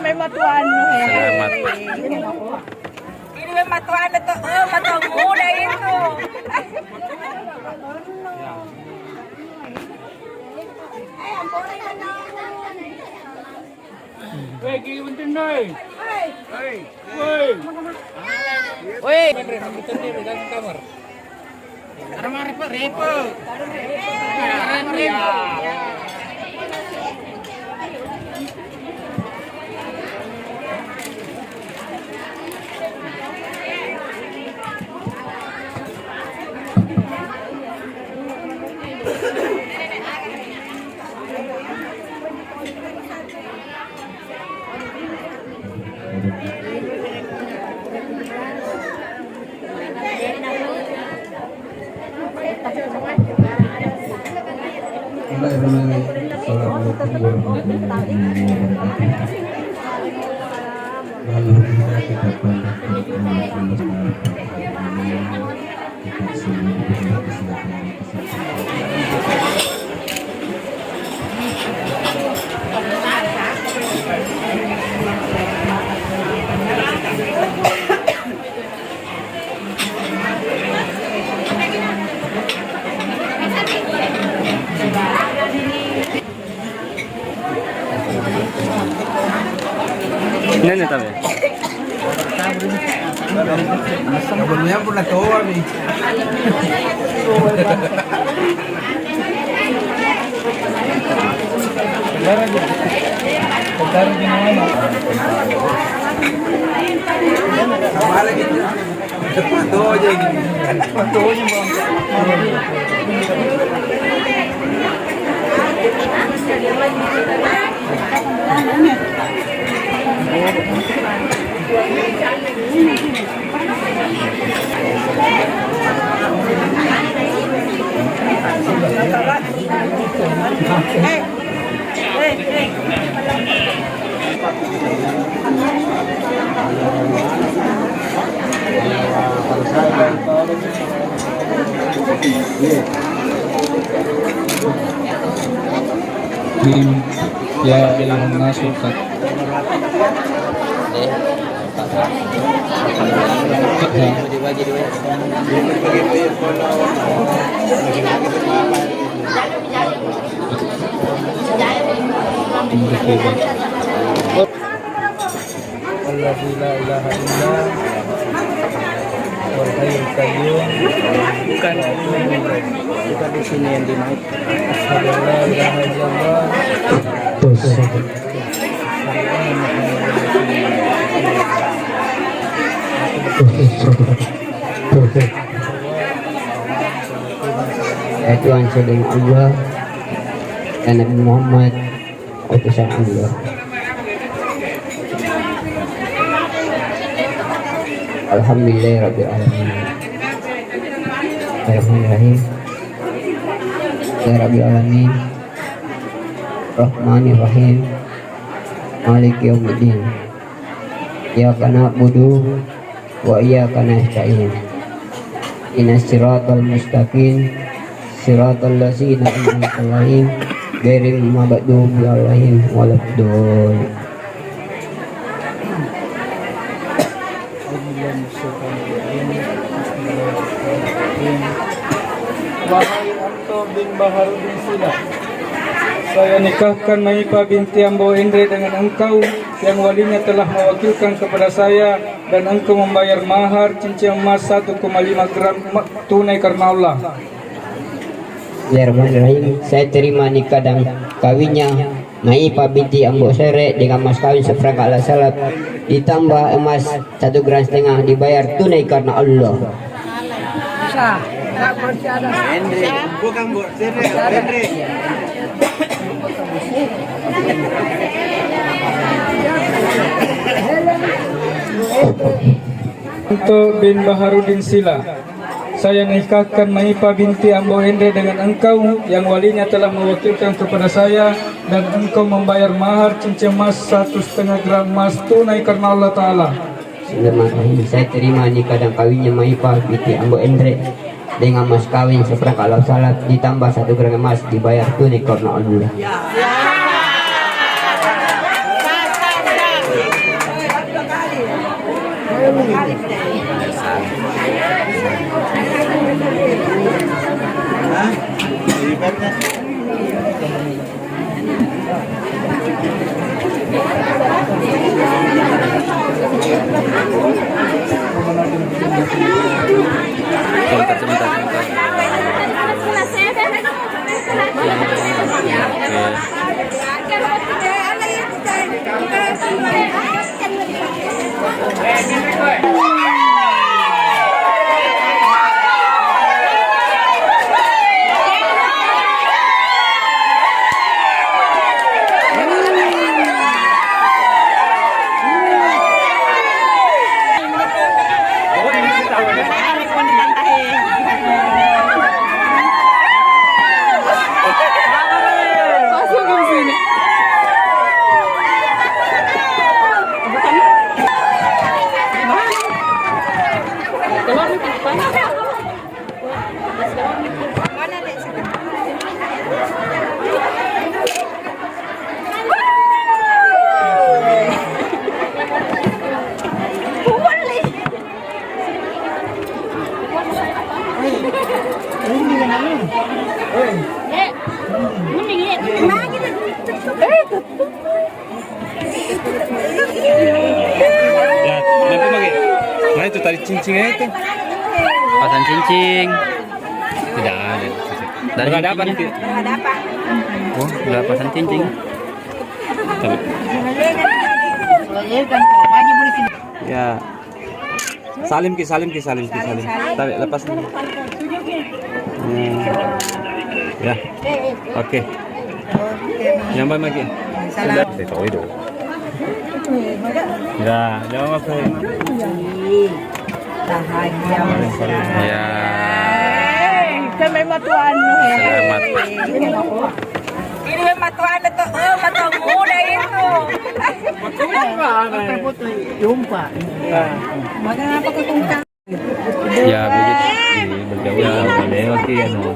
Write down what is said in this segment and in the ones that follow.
may matuan no eh. Salamat. Ini may matuan na to. Matuan muna ito. Woi, gini penting doi. Woi. Woi. Kamar. Armari Pak Repo. Nene tabe. Sebelumnya pernah tahu nih. Kemarin gitu. Depan tuh aja gini. Depan tuh aja ya bilang masuk kan. Bukan di sini yang dinaik. Tuhan sedang Allah dan Nabi Muhammad utusan Allah. Alhamdulillahirabbil alamin. Bismillahirrahmanirrahim. Ya Rabbil alamin. Rahmanirrahim. Maliki yaumiddin. Iyyaka na'budu wa iyyaka nasta'in. Ihdinas siratal mustaqim. Siratal ladzina an'amta 'alaihim ghairil maghdubi 'alaihim waladdallin. Wahai Anto bin Baharudin Sila, saya nikahkan Maipa binti Ambo Endre dengan engkau yang walinya telah mewakilkan kepada saya, dan engkau membayar mahar cincin emas 1,5 gram tunai karena Allah. Bismillahirrahmanirrahim. Saya terima nikah dan kawinnya Maipa binti Ambo Sere dengan mas kawin seperangkat alat salat ditambah emas 1,5 gram dibayar tunai karena Allah. Bukan buat Endre. Anto bin Baharudin Sila, saya nikahkan Maipa binti Ambo Endre dengan engkau yang walinya telah mewakilkan kepada saya, dan engkau membayar mahar cincin emas 1,5 gram emas tunai karena Allah Ta'ala. Bismillahirrahmanirrahim. Saya terima nikah dan kawinnya Maipa binti Ambo Endre dengan mas kawin seperangkat alat salat ditambah 1 gram emas dibayar tunai karena Allah. Sebentar. Ya, nanti pakai. Nah itu tadi cincingnya itu. Pasang cincing. Tidak ada. Dari Nggak dapat. cincinnya. Ada apa? Oh, udah pasang cincing. Ya. Salim ki. Tarik lepas. Ya. Oke. Nyampe lagi. Salam. Itu. Ya, jangan apa. Ya. Kami matuan Selamat. Ini matuan itu, matuan muda itu. Ya begitu. Berjauh ya, boleh lagi semua.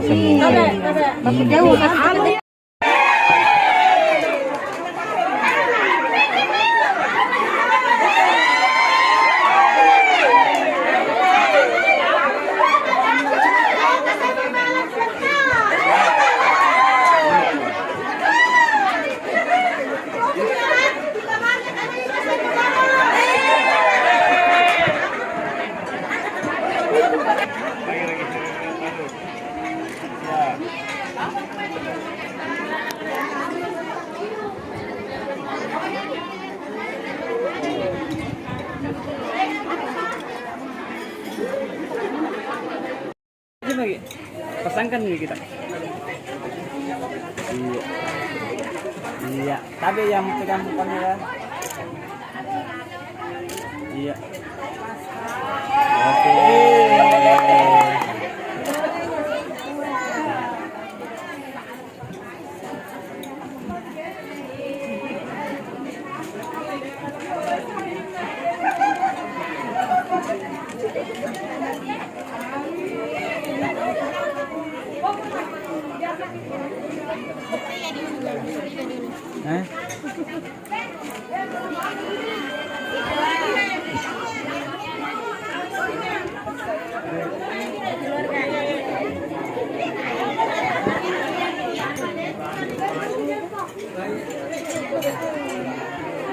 Lagi pasangkan nih kita. Iya, tapi yang pegang kamera. Iya. Oke.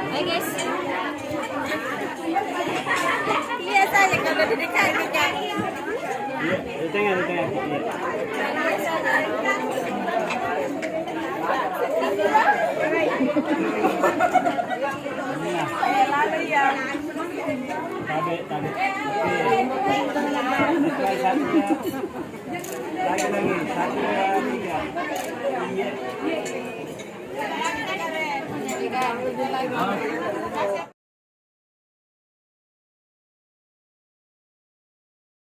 Hai guys. Lihat saja kalau di dekat dekat. Di tengah. Lalu yang Tabe. Lagi. 1, 2, 3. Iya.